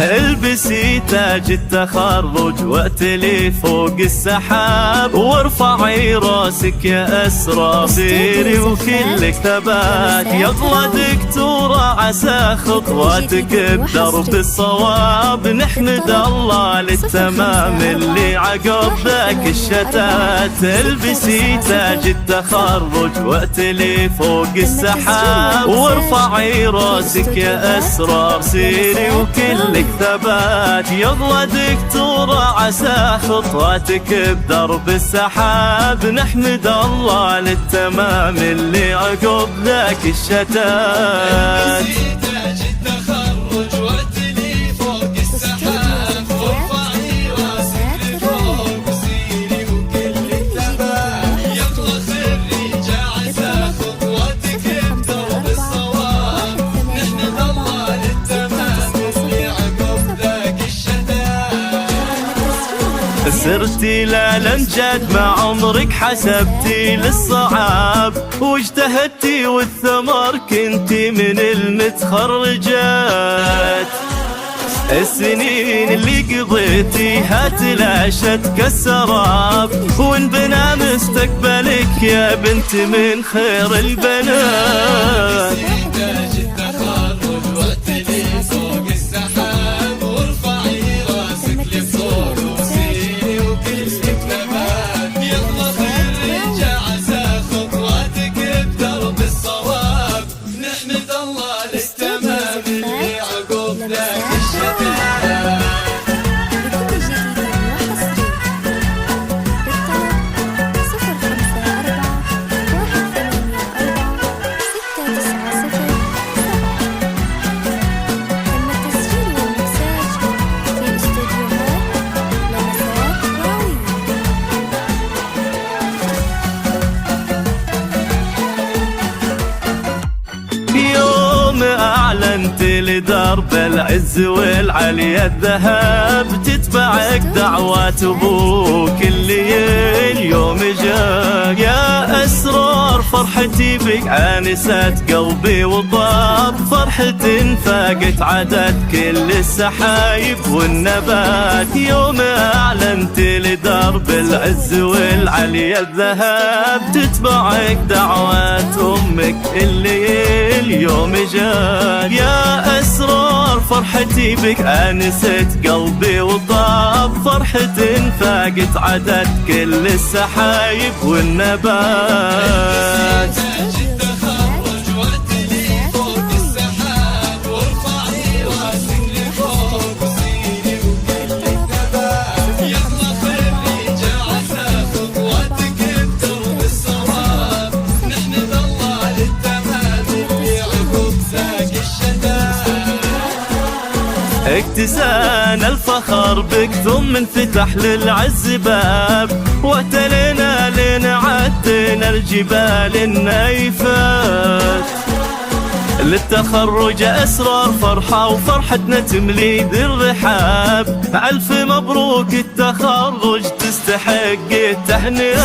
البسي تاج التخرج واعتلي فوق السحاب، وارفعي راسك يا أسرى سيري وكلك ثبات. يلا دكتورة عسى خطواتك بدرب الصواب، نحمد الله للتمام اللي عقب ذاك الشتات. البسي تاج التخرج واعتلي فوق السحاب، وارفعي راسك يا أسرار سيري وكلك ثبات. يلا دكتورة عسى خطواتك بدرب السحاب، نحمد الله للتمام اللي عقب ذاك الشتات. سرتي للامجاد مع عمرك حسبتي للصعاب، واجتهدتي والثمر كنتي من المتخرجات. السنين اللي قضيتيها تلاشت كالسراب، وانبنى مستقبلك يا بنت من خير البنات. أعلنت لدرب العز والعلي الذهب، تتبعك دعوات أبوك اللي اليوم جاك. يا أسرار فرحتي بك عانست قلبي وطاب، فرحة فاقت عدد كل السحايب والنبات. يوم أعلنت لدرب العز والعلي الذهب، تتبعك دعوات أمك اللي اليوم جاك. يا أسرار فرحتي بك آنست قلبي وطاب، فرحة فاقت عدد كل السحايب والنبات. اكتسان الفخر بك ثم انفتح للعز باب، واعتلينا لنا عدنا الجبال النايفات. للتخرج أسرار فرحة وفرحتنا تملي ذي الرحاب، ألف مبروك التخرج تستحق التهنئات.